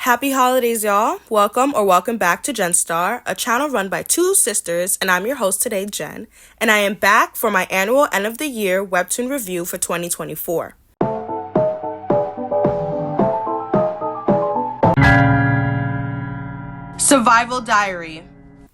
Happy holidays, y'all. Welcome back to Gen Star, a channel run by two sisters, and I'm your host today, Jen, and I am back for my annual end of the year webtoon review for 2024. Survival Diary.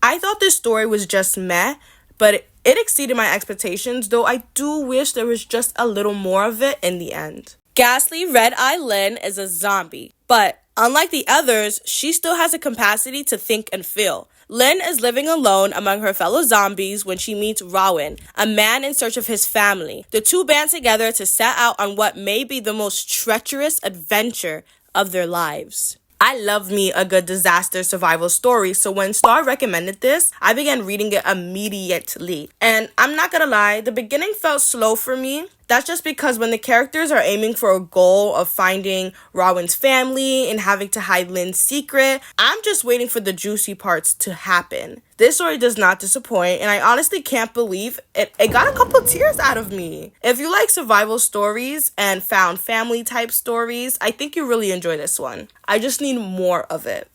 I thought this story was just meh, but it exceeded my expectations, though I do wish there was just a little more of it in the end. Ghastly Red Eye Lynn is a zombie, but unlike the others, she still has a capacity to think and feel. Lynn is living alone among her fellow zombies when she meets Rowan, a man in search of his family. The two band together to set out on what may be the most treacherous adventure of their lives. I love me a good disaster survival story, so when Star recommended this, I began reading it immediately. And I'm not gonna lie, the beginning felt slow for me. That's just because when the characters are aiming for a goal of finding Rowan's family and having to hide Lynn's secret, I'm just waiting for the juicy parts to happen. This story does not disappoint, and I honestly can't believe it got a couple tears out of me. If you like survival stories and found family type stories, I think you really enjoy this one. I just need more of it.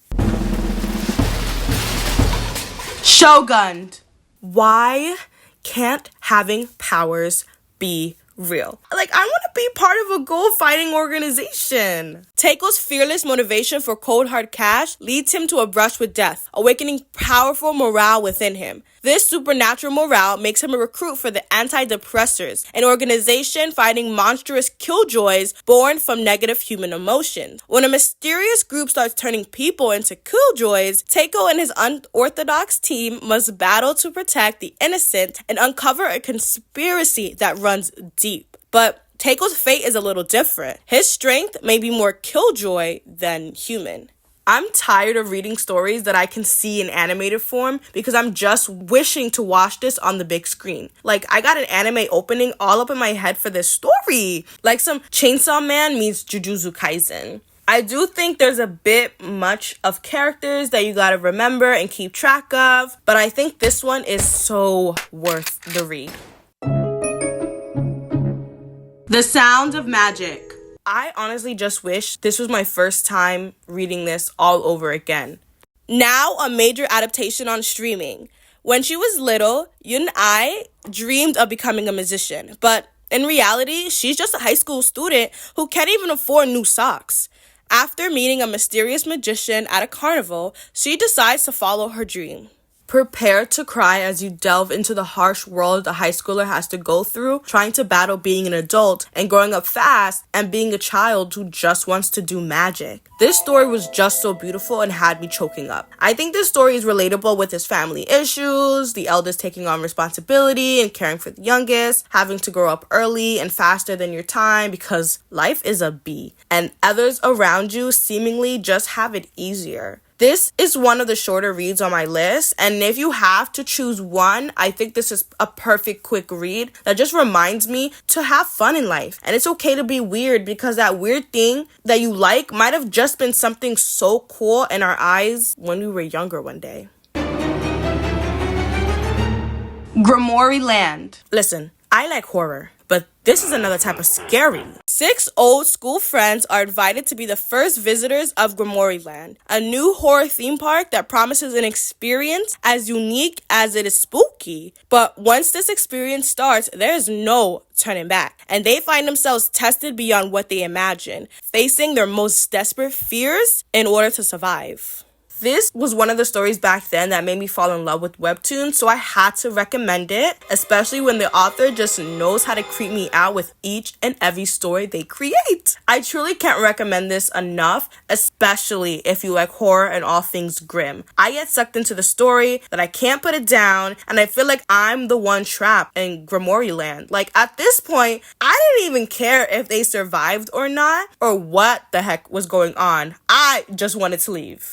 Shogunned. Why can't having powers be real? Like, I want to be part of a goal-fighting organization. Taiko's fearless motivation for cold hard cash leads him to a brush with death, awakening powerful morale within him. This supernatural morale makes him a recruit for the Anti-Depressors, an organization fighting monstrous killjoys born from negative human emotions. When a mysterious group starts turning people into killjoys, Taiko and his unorthodox team must battle to protect the innocent and uncover a conspiracy that runs deep. But Taiko's fate is a little different. His strength may be more killjoy than human. I'm tired of reading stories that I can see in animated form because I'm just wishing to watch this on the big screen. Like, I got an anime opening all up in my head for this story. Like some Chainsaw Man meets Jujutsu Kaisen. I do think there's a bit much of characters that you gotta remember and keep track of, but I think this one is so worth the read. The Sound of Magic. I honestly just wish this was my first time reading this all over again. Now a major adaptation on streaming. When she was little, Yun Ai dreamed of becoming a musician, but in reality, she's just a high school student who can't even afford new socks. After meeting a mysterious magician at a carnival, she decides to follow her dream. Prepare to cry as you delve into the harsh world a high schooler has to go through, trying to battle being an adult and growing up fast and being a child who just wants to do magic. This story was just so beautiful and had me choking up. I think this story is relatable with his family issues, the eldest taking on responsibility and caring for the youngest, having to grow up early and faster than your time because life is a bee, and others around you seemingly just have it easier. This is one of the shorter reads on my list, and if you have to choose one, I think this is a perfect quick read that just reminds me to have fun in life. And it's okay to be weird because that weird thing that you like might have just been something so cool in our eyes when we were younger one day. Grimoire Land. Listen, I like horror, but this is another type of scary. 6 old school friends are invited to be the first visitors of Grimoire Land, a new horror theme park that promises an experience as unique as it is spooky. But once this experience starts, there's no turning back, and they find themselves tested beyond what they imagine, facing their most desperate fears in order to survive. This was one of the stories back then that made me fall in love with webtoons, so I had to recommend it, especially when the author just knows how to creep me out with each and every story they create. I truly can't recommend this enough, especially if you like horror and all things grim. I get sucked into the story that I can't put it down, and I feel like I'm the one trapped in Grimoire Land. Like, at this point, I didn't even care if they survived or not, or what the heck was going on. I just wanted to leave.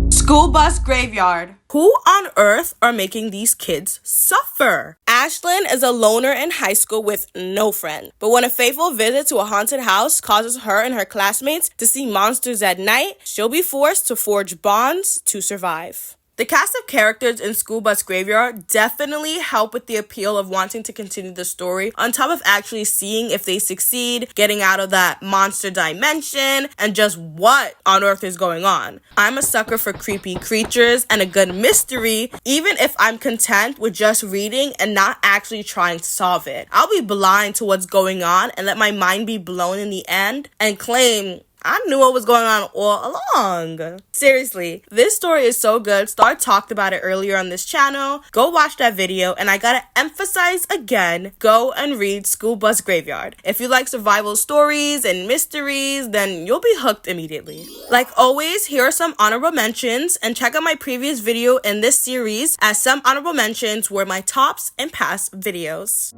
School Bus Graveyard. Who on earth are making these kids suffer? Ashlyn is a loner in high school with no friend. But when a fateful visit to a haunted house causes her and her classmates to see monsters at night, she'll be forced to forge bonds to survive. The cast of characters in School Bus Graveyard definitely help with the appeal of wanting to continue the story, on top of actually seeing if they succeed, getting out of that monster dimension, and just what on earth is going on. I'm a sucker for creepy creatures and a good mystery, even if I'm content with just reading and not actually trying to solve it. I'll be blind to what's going on and let my mind be blown in the end and claim I knew what was going on all along. Seriously, this story is so good. Star talked about it earlier on this channel. Go watch that video, and I gotta emphasize again, go and read School Bus Graveyard. If you like survival stories and mysteries, then you'll be hooked immediately. Like always, here are some honorable mentions, and check out my previous video in this series, as some honorable mentions were my tops in past videos.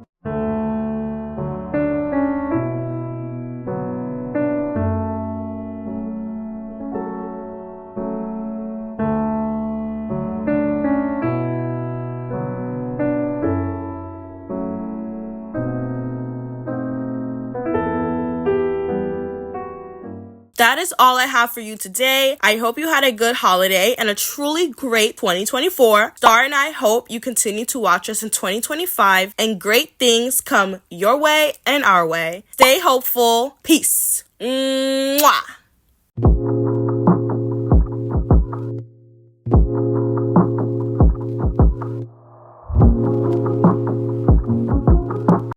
That is all I have for you today. I hope you had a good holiday and a truly great 2024. Star and I hope you continue to watch us in 2025 and great things come your way and our way. Stay hopeful. Peace. Mwah.